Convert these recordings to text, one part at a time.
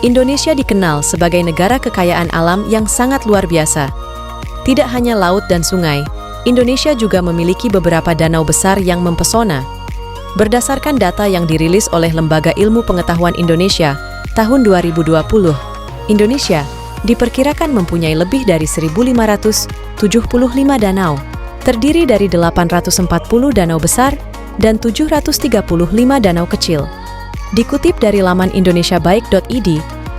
Indonesia dikenal sebagai negara kekayaan alam yang sangat luar biasa. Tidak hanya laut dan sungai, Indonesia juga memiliki beberapa danau besar yang mempesona. Berdasarkan data yang dirilis oleh Lembaga Ilmu Pengetahuan Indonesia tahun 2020, Indonesia diperkirakan mempunyai lebih dari 1.575 danau, terdiri dari 840 danau besar dan 735 danau kecil. Dikutip dari laman indonesiabaik.id,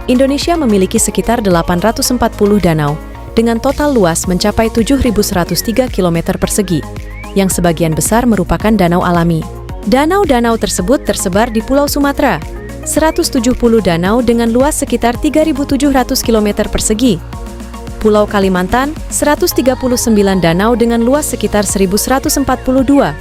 Indonesia memiliki sekitar 840 danau dengan total luas mencapai 7.103 km persegi, yang sebagian besar merupakan danau alami. Danau-danau tersebut tersebar di Pulau Sumatera, 170 danau dengan luas sekitar 3.700 km persegi. Pulau Kalimantan, 139 danau dengan luas sekitar 1.142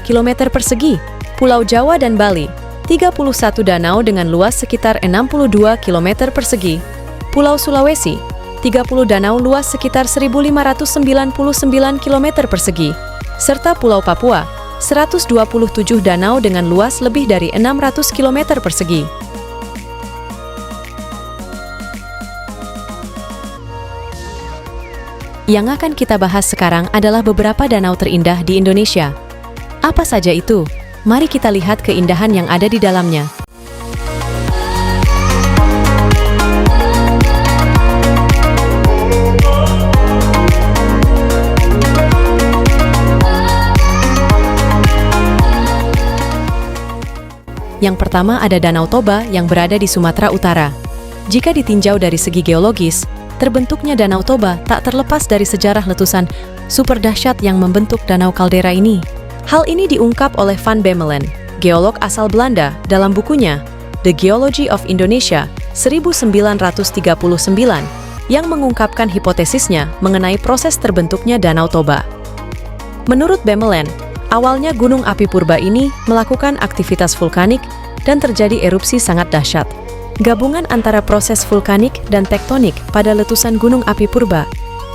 km persegi. Pulau Jawa dan Bali, 31 danau dengan luas sekitar 62 km persegi. Pulau Sulawesi, 30 danau luas sekitar 1.599 km persegi. Serta Pulau Papua, 127 danau dengan luas lebih dari 600 km persegi. Yang akan kita bahas sekarang adalah beberapa danau terindah di Indonesia. Apa saja itu? Mari kita lihat keindahan yang ada di dalamnya. Yang pertama ada Danau Toba yang berada di Sumatera Utara. Jika ditinjau dari segi geologis, terbentuknya Danau Toba tak terlepas dari sejarah letusan super dahsyat yang membentuk danau kaldera ini. Hal ini diungkap oleh Van Bemmelen, geolog asal Belanda, dalam bukunya The Geology of Indonesia 1939, yang mengungkapkan hipotesisnya mengenai proses terbentuknya Danau Toba. Menurut Bemmelen, awalnya gunung api purba ini melakukan aktivitas vulkanik dan terjadi erupsi sangat dahsyat. Gabungan antara proses vulkanik dan tektonik pada letusan gunung api purba,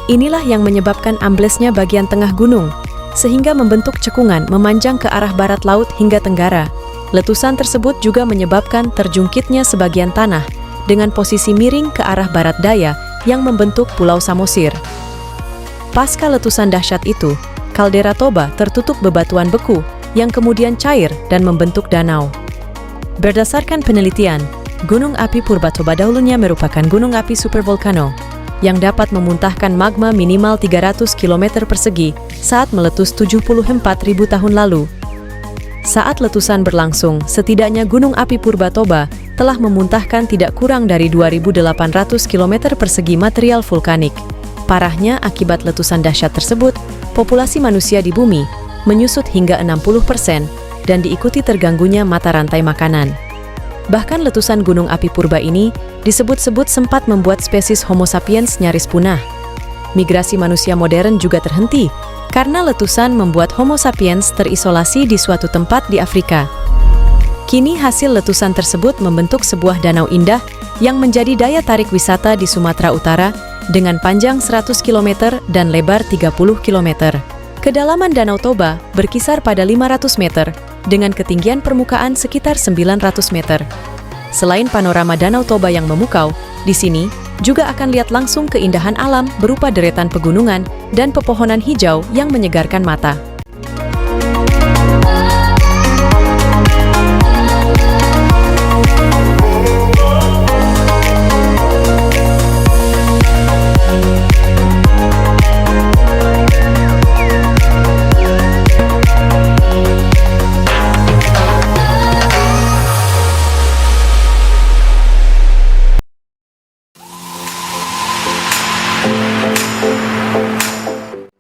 inilah yang menyebabkan amblesnya bagian tengah gunung, sehingga membentuk cekungan memanjang ke arah barat laut hingga tenggara. Letusan tersebut juga menyebabkan terjungkitnya sebagian tanah dengan posisi miring ke arah barat daya yang membentuk Pulau Samosir. Pasca letusan dahsyat itu, kaldera Toba tertutup bebatuan beku yang kemudian cair dan membentuk danau. Berdasarkan penelitian, gunung api purba Toba dahulunya merupakan gunung api supervolcano yang dapat memuntahkan magma minimal 300 km persegi saat meletus 74.000 tahun lalu. Saat letusan berlangsung, setidaknya gunung api purba Toba telah memuntahkan tidak kurang dari 2.800 km persegi material vulkanik. Parahnya, akibat letusan dahsyat tersebut, populasi manusia di bumi menyusut hingga 60% dan diikuti terganggunya mata rantai makanan. Bahkan letusan gunung api purba ini disebut-sebut sempat membuat spesies Homo sapiens nyaris punah. Migrasi manusia modern juga terhenti karena letusan membuat Homo sapiens terisolasi di suatu tempat di Afrika. Kini hasil letusan tersebut membentuk sebuah danau indah yang menjadi daya tarik wisata di Sumatera Utara dengan panjang 100 km dan lebar 30 km. Kedalaman Danau Toba berkisar pada 500 meter dengan ketinggian permukaan sekitar 900 meter. Selain panorama Danau Toba yang memukau, di sini juga akan lihat langsung keindahan alam berupa deretan pegunungan dan pepohonan hijau yang menyegarkan mata.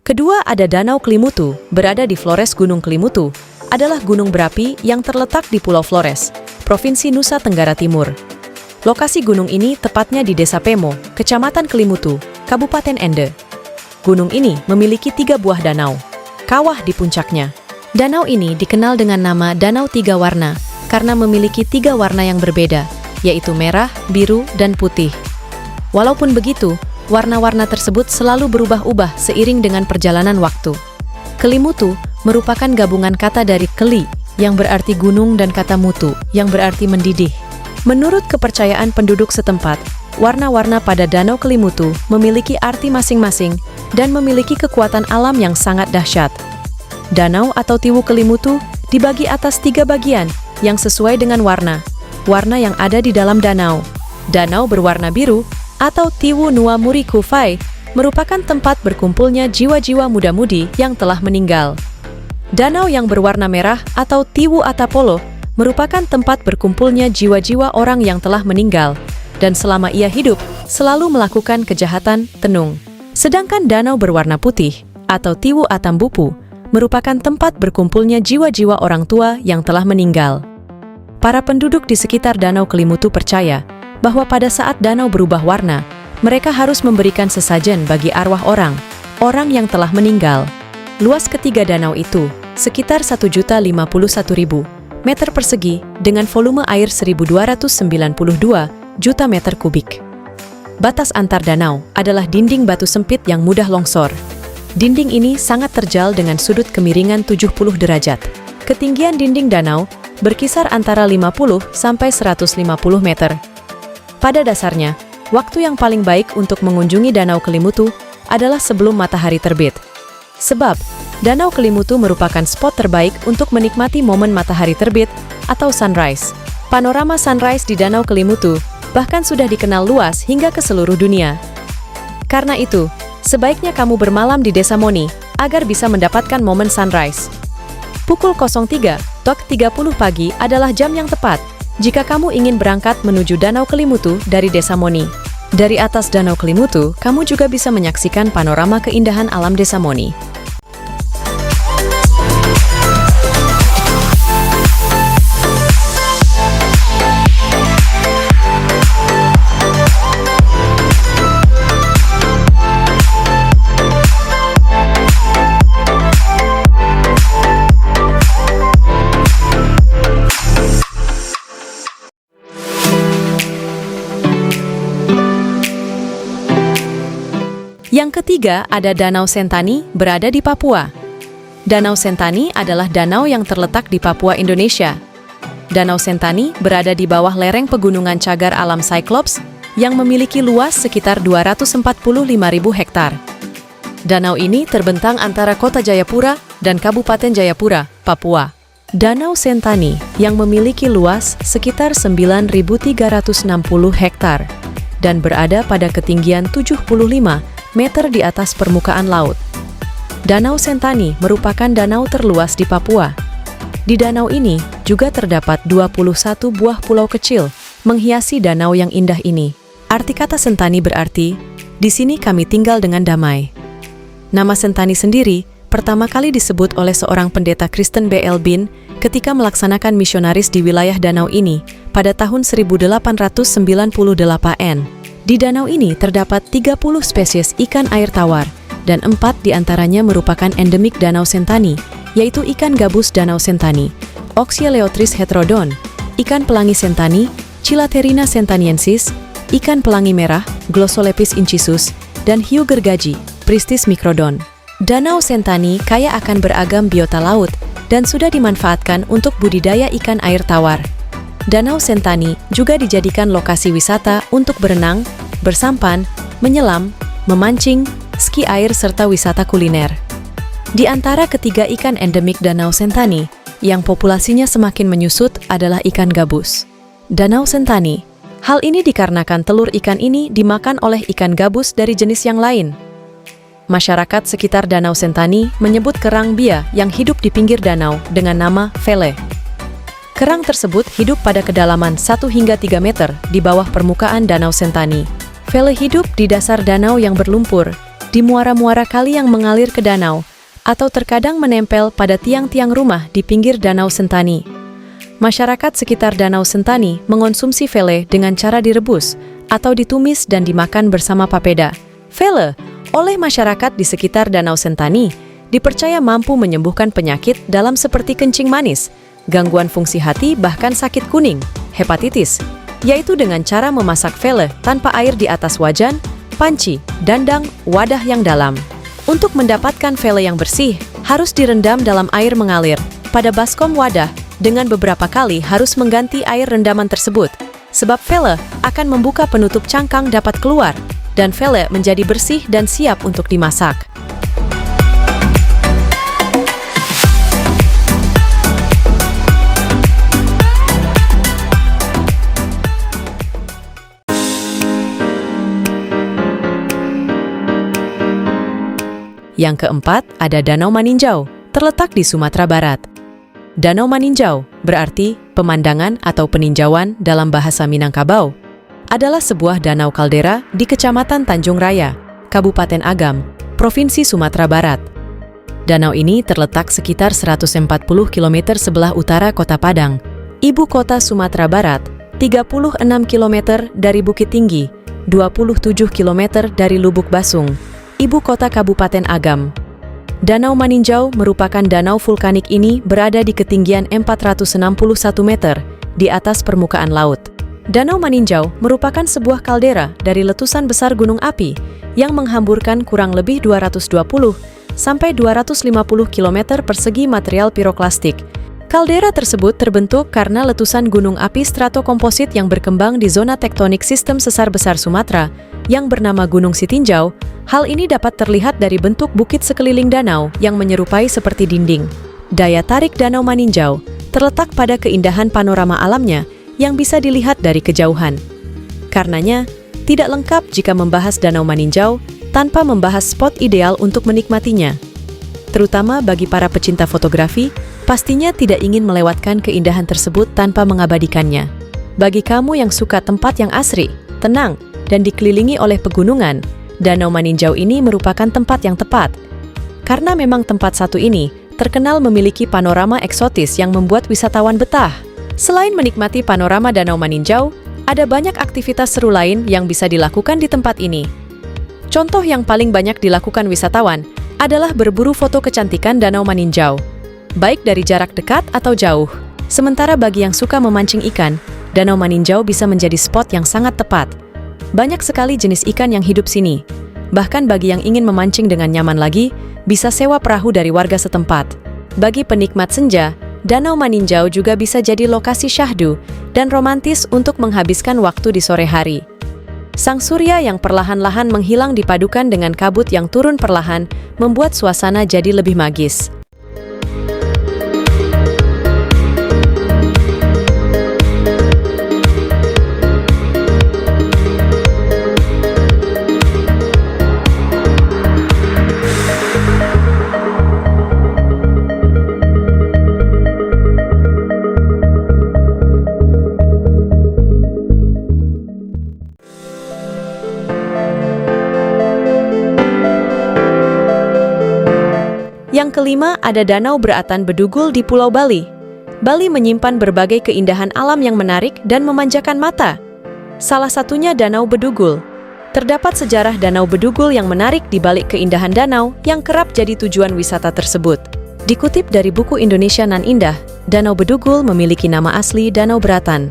Kedua ada Danau Kelimutu, berada di Flores. Gunung Kelimutu adalah gunung berapi yang terletak di Pulau Flores, Provinsi Nusa Tenggara Timur. Lokasi gunung ini tepatnya di Desa Pemo, Kecamatan Kelimutu, Kabupaten Ende. Gunung ini memiliki 3 buah danau, kawah di puncaknya. Danau ini dikenal dengan nama Danau Tiga Warna karena memiliki 3 warna yang berbeda, yaitu merah, biru, dan putih. Walaupun begitu, warna-warna tersebut selalu berubah-ubah seiring dengan perjalanan waktu. Kelimutu merupakan gabungan kata dari keli, yang berarti gunung, dan kata mutu, yang berarti mendidih. Menurut kepercayaan penduduk setempat, warna-warna pada Danau Kelimutu memiliki arti masing-masing dan memiliki kekuatan alam yang sangat dahsyat. Danau atau Tiwu Kelimutu dibagi atas 3 bagian yang sesuai dengan warna yang ada di dalam danau. Danau berwarna biru atau Tiwu Nua Muri Kufai merupakan tempat berkumpulnya jiwa-jiwa muda-mudi yang telah meninggal. Danau yang berwarna merah atau Tiwu Atapolo merupakan tempat berkumpulnya jiwa-jiwa orang yang telah meninggal dan selama ia hidup selalu melakukan kejahatan tenung. Sedangkan danau berwarna putih atau Tiwu Atambupu merupakan tempat berkumpulnya jiwa-jiwa orang tua yang telah meninggal. Para penduduk di sekitar Danau Kelimutu percaya bahwa pada saat danau berubah warna, mereka harus memberikan sesajen bagi arwah orang yang telah meninggal. Luas ketiga danau itu sekitar 1.051.000 meter persegi dengan volume air 1.292 juta meter kubik. Batas antar danau adalah dinding batu sempit yang mudah longsor. Dinding ini sangat terjal dengan sudut kemiringan 70 derajat. Ketinggian dinding danau berkisar antara 50 sampai 150 meter. Pada dasarnya, waktu yang paling baik untuk mengunjungi Danau Kelimutu adalah sebelum matahari terbit. Sebab, Danau Kelimutu merupakan spot terbaik untuk menikmati momen matahari terbit atau sunrise. Panorama sunrise di Danau Kelimutu bahkan sudah dikenal luas hingga ke seluruh dunia. Karena itu, sebaiknya kamu bermalam di Desa Moni agar bisa mendapatkan momen sunrise. Pukul 03.30 pagi adalah jam yang tepat jika kamu ingin berangkat menuju Danau Kelimutu dari Desa Moni. Dari atas Danau Kelimutu, kamu juga bisa menyaksikan panorama keindahan alam Desa Moni. Yang ketiga ada Danau Sentani berada di Papua. Danau Sentani adalah danau yang terletak di Papua, Indonesia. Danau Sentani berada di bawah lereng pegunungan cagar alam Cyclops yang memiliki luas sekitar 245.000 hektar. Danau ini terbentang antara Kota Jayapura dan Kabupaten Jayapura, Papua. Danau Sentani yang memiliki luas sekitar 9.360 hektar dan berada pada ketinggian 75 meter di atas permukaan laut. Danau Sentani merupakan danau terluas di Papua. Di danau ini juga terdapat 21 buah pulau kecil menghiasi danau yang indah ini. Arti kata Sentani berarti, di sini kami tinggal dengan damai. Nama Sentani sendiri pertama kali disebut oleh seorang pendeta Kristen B.L. Bin ketika melaksanakan misionaris di wilayah danau ini pada tahun 1898. Di danau ini terdapat 30 spesies ikan air tawar, dan 4 diantaranya merupakan endemik Danau Sentani, yaitu ikan gabus Danau Sentani, Oxyeleotris heterodon, ikan pelangi Sentani, Chilaterina sentaniensis, ikan pelangi merah, Glossolepis incisus, dan hiu gergaji, Pristis microdon. Danau Sentani kaya akan beragam biota laut, dan sudah dimanfaatkan untuk budidaya ikan air tawar. Danau Sentani juga dijadikan lokasi wisata untuk berenang, bersampan, menyelam, memancing, ski air serta wisata kuliner. Di antara ketiga ikan endemik Danau Sentani, yang populasinya semakin menyusut adalah ikan gabus. Danau Sentani. Hal ini dikarenakan telur ikan ini dimakan oleh ikan gabus dari jenis yang lain. Masyarakat sekitar Danau Sentani menyebut kerang bia yang hidup di pinggir danau dengan nama vele. Kerang tersebut hidup pada kedalaman 1 hingga 3 meter di bawah permukaan Danau Sentani. Vele hidup di dasar danau yang berlumpur, di muara-muara kali yang mengalir ke danau, atau terkadang menempel pada tiang-tiang rumah di pinggir Danau Sentani. Masyarakat sekitar Danau Sentani mengonsumsi vele dengan cara direbus atau ditumis dan dimakan bersama papeda. Vele oleh masyarakat di sekitar Danau Sentani dipercaya mampu menyembuhkan penyakit dalam seperti kencing manis, gangguan fungsi hati bahkan sakit kuning, hepatitis, yaitu dengan cara memasak vele tanpa air di atas wajan, panci, dandang, wadah yang dalam. Untuk mendapatkan vele yang bersih, harus direndam dalam air mengalir. Pada baskom wadah, dengan beberapa kali harus mengganti air rendaman tersebut. sebab vele akan membuka penutup cangkang dapat keluar, dan vele menjadi bersih dan siap untuk dimasak. Yang keempat, ada Danau Maninjau, terletak di Sumatera Barat. Danau Maninjau berarti pemandangan atau peninjauan dalam bahasa Minangkabau, adalah sebuah danau kaldera di Kecamatan Tanjung Raya, Kabupaten Agam, Provinsi Sumatera Barat. Danau ini terletak sekitar 140 km sebelah utara Kota Padang, ibu kota Sumatera Barat, 36 km dari Bukit Tinggi, 27 km dari Lubuk Basung, ibu kota Kabupaten Agam. Danau Maninjau merupakan danau vulkanik ini berada di ketinggian 461 meter di atas permukaan laut. Danau Maninjau merupakan sebuah kaldera dari letusan besar gunung api yang menghamburkan kurang lebih 220 sampai 250 km persegi material piroklastik. Kaldera tersebut terbentuk karena letusan gunung api stratokomposit yang berkembang di zona tektonik sistem sesar besar Sumatera yang bernama Gunung Sitinjau. Hal ini dapat terlihat dari bentuk bukit sekeliling danau yang menyerupai seperti dinding. Daya tarik Danau Maninjau terletak pada keindahan panorama alamnya yang bisa dilihat dari kejauhan. Karenanya, tidak lengkap jika membahas Danau Maninjau tanpa membahas spot ideal untuk menikmatinya. Terutama bagi para pecinta fotografi, pastinya tidak ingin melewatkan keindahan tersebut tanpa mengabadikannya. Bagi kamu yang suka tempat yang asri, tenang, dan dikelilingi oleh pegunungan, Danau Maninjau ini merupakan tempat yang tepat. Karena memang tempat satu ini terkenal memiliki panorama eksotis yang membuat wisatawan betah. Selain menikmati panorama Danau Maninjau, ada banyak aktivitas seru lain yang bisa dilakukan di tempat ini. Contoh yang paling banyak dilakukan wisatawan adalah berburu foto kecantikan Danau Maninjau, baik dari jarak dekat atau jauh. Sementara bagi yang suka memancing ikan, Danau Maninjau bisa menjadi spot yang sangat tepat. Banyak sekali jenis ikan yang hidup sini. Bahkan bagi yang ingin memancing dengan nyaman lagi, bisa sewa perahu dari warga setempat. Bagi penikmat senja, Danau Maninjau juga bisa jadi lokasi syahdu dan romantis untuk menghabiskan waktu di sore hari. Sang surya yang perlahan-lahan menghilang dipadukan dengan kabut yang turun perlahan, membuat suasana jadi lebih magis. Yang kelima, ada Danau Beratan Bedugul di Pulau Bali. Bali menyimpan berbagai keindahan alam yang menarik dan memanjakan mata. Salah satunya Danau Bedugul. Terdapat sejarah Danau Bedugul yang menarik di balik keindahan danau yang kerap jadi tujuan wisata tersebut. Dikutip dari buku Indonesia Nan Indah, Danau Bedugul memiliki nama asli Danau Beratan.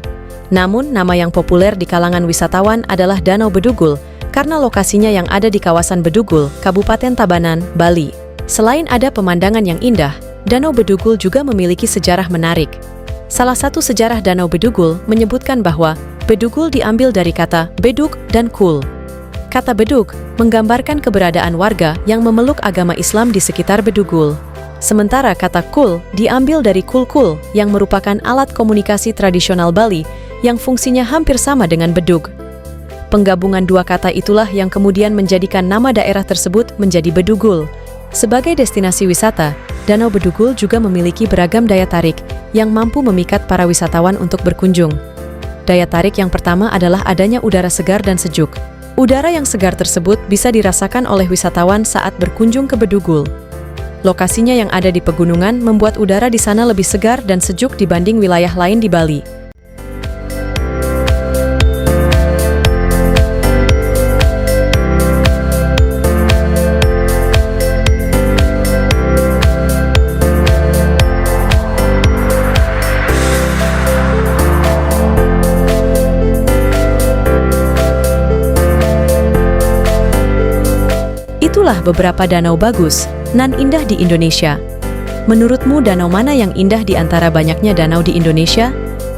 Namun, nama yang populer di kalangan wisatawan adalah Danau Bedugul karena lokasinya yang ada di kawasan Bedugul, Kabupaten Tabanan, Bali. Selain ada pemandangan yang indah, Danau Bedugul juga memiliki sejarah menarik. Salah satu sejarah Danau Bedugul menyebutkan bahwa Bedugul diambil dari kata bedug dan kul. Kata bedug menggambarkan keberadaan warga yang memeluk agama Islam di sekitar Bedugul. Sementara kata kul diambil dari kul-kul yang merupakan alat komunikasi tradisional Bali yang fungsinya hampir sama dengan bedug. Penggabungan dua kata itulah yang kemudian menjadikan nama daerah tersebut menjadi Bedugul. Sebagai destinasi wisata, Danau Bedugul juga memiliki beragam daya tarik yang mampu memikat para wisatawan untuk berkunjung. Daya tarik yang pertama adalah adanya udara segar dan sejuk. Udara yang segar tersebut bisa dirasakan oleh wisatawan saat berkunjung ke Bedugul. Lokasinya yang ada di pegunungan membuat udara di sana lebih segar dan sejuk dibanding wilayah lain di Bali. Itulah beberapa danau bagus, nan indah di Indonesia. Menurutmu danau mana yang indah di antara banyaknya danau di Indonesia?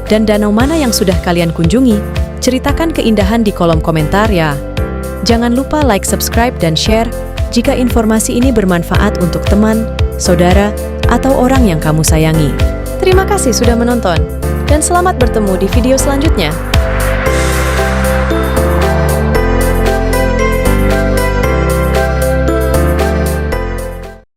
Dan danau mana yang sudah kalian kunjungi? Ceritakan keindahan di kolom komentar ya. Jangan lupa like, subscribe, dan share jika informasi ini bermanfaat untuk teman, saudara, atau orang yang kamu sayangi. Terima kasih sudah menonton, dan selamat bertemu di video selanjutnya.